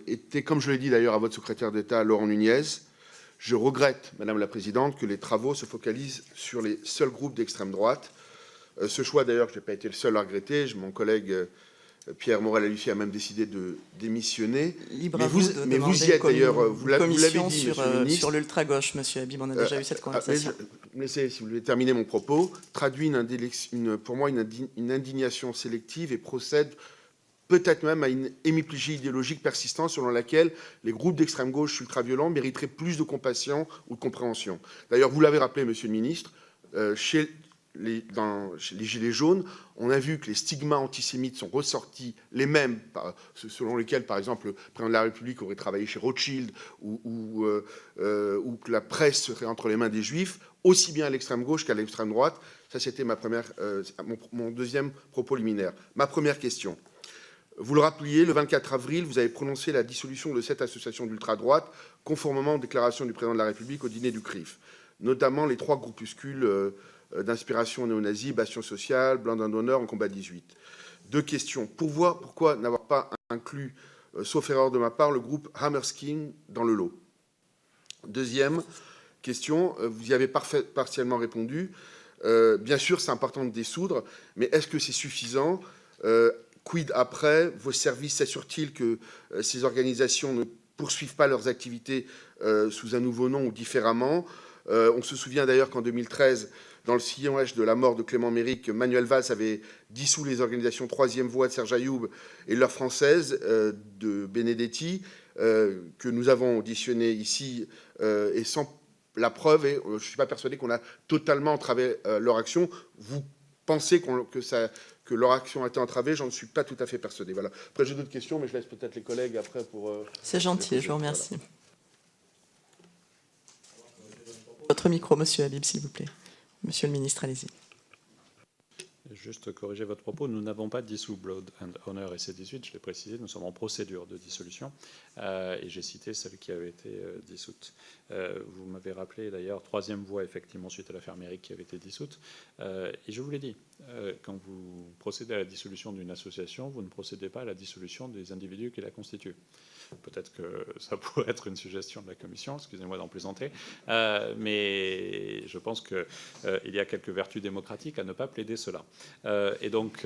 était, comme je l'ai dit d'ailleurs à votre secrétaire d'État, Laurent Nunez, je regrette, Madame la Présidente, que les travaux se focalisent sur les seuls groupes d'extrême droite. Ce choix, d'ailleurs, je n'ai pas été le seul à regretter. Mon collègue Pierre Morel-a-Lucien a même décidé de démissionner. Libre mais à vous, de mais vous y êtes d'ailleurs, vous l'avez dit, Monsieur le ministre. Sur l'ultra-gauche, Monsieur Habib, on a déjà eu cette conversation. Laissez, si vous voulez terminer mon propos, traduit pour moi une indignation sélective et procède peut-être même à une hémiplégie idéologique persistante selon laquelle les groupes d'extrême gauche ultra-violents mériteraient plus de compassion ou de compréhension. D'ailleurs, vous l'avez rappelé, Monsieur le ministre, chez les Gilets jaunes, on a vu que les stigmas antisémites sont ressortis les mêmes, selon lesquels, par exemple, le président de la République aurait travaillé chez Rothschild ou que la presse serait entre les mains des Juifs, aussi bien à l'extrême gauche qu'à l'extrême droite. Ça, c'était mon deuxième propos liminaire. Ma première question. Vous le rappeliez, le 24 avril, vous avez prononcé la dissolution de 7 associations d'ultra-droite, conformément aux déclarations du président de la République au dîner du CRIF, notamment les 3 groupuscules d'inspiration néo-nazie, Bastion Social, Blandin d'honneur en combat 18. 2 questions. Pourquoi n'avoir pas inclus, sauf erreur de ma part, le groupe Hammerstein dans le lot? Deuxième question, vous y avez partiellement répondu. Bien sûr, c'est important de dissoudre, mais est-ce que c'est suffisant? Quid après? Vos services s'assurent-ils que ces organisations ne poursuivent pas leurs activités sous un nouveau nom ou différemment? On se souvient d'ailleurs qu'en 2013, dans le sillage de la mort de Clément Méric, Manuel Valls avait dissous les organisations Troisième Voie de Serge Ayoub et L'Heure Française de Benedetti, que nous avons auditionné ici, et sans la preuve, et je ne suis pas persuadé qu'on a totalement entravé leur action. Vous pensez que leur action a été entravée? J'en suis pas tout à fait persuadé. Voilà. Après, j'ai d'autres questions, mais je laisse peut-être les collègues après pour... C'est gentil, je vous remercie. Voilà. Votre micro, Monsieur Habib, s'il vous plaît. Monsieur le ministre, allez-y. Juste corriger votre propos, nous n'avons pas dissous Blood and Honor et C18, je l'ai précisé, nous sommes en procédure de dissolution, et j'ai cité celle qui avait été dissoute. Vous m'avez rappelé d'ailleurs Troisième Voie, effectivement, suite à l'affaire Méric qui avait été dissoute, et je vous l'ai dit, quand vous procédez à la dissolution d'une association, vous ne procédez pas à la dissolution des individus qui la constituent. Peut-être que ça pourrait être une suggestion de la Commission, excusez-moi d'en plaisanter, mais je pense qu'il y a quelques vertus démocratiques à ne pas plaider cela. Et donc,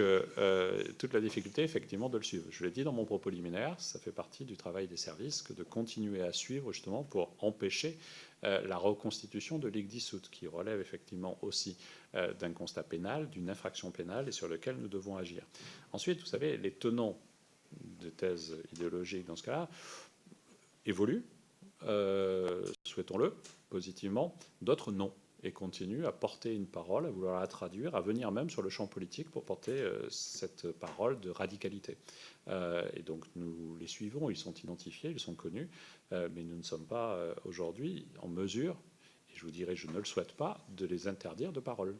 toute la difficulté, effectivement, de le suivre. Je l'ai dit dans mon propos liminaire, ça fait partie du travail des services que de continuer à suivre, justement, pour empêcher la reconstitution de ligues dissoutes, qui relève effectivement aussi d'un constat pénal, d'une infraction pénale, et sur lequel nous devons agir. Ensuite, vous savez, les tenants de thèses idéologiques dans ce cas-là évoluent, souhaitons-le, positivement, d'autres non, et continuent à porter une parole, à vouloir la traduire, à venir même sur le champ politique pour porter cette parole de radicalité. Et donc nous les suivons, ils sont identifiés, ils sont connus, mais nous ne sommes pas aujourd'hui en mesure, et je vous dirais je ne le souhaite pas, de les interdire de parole.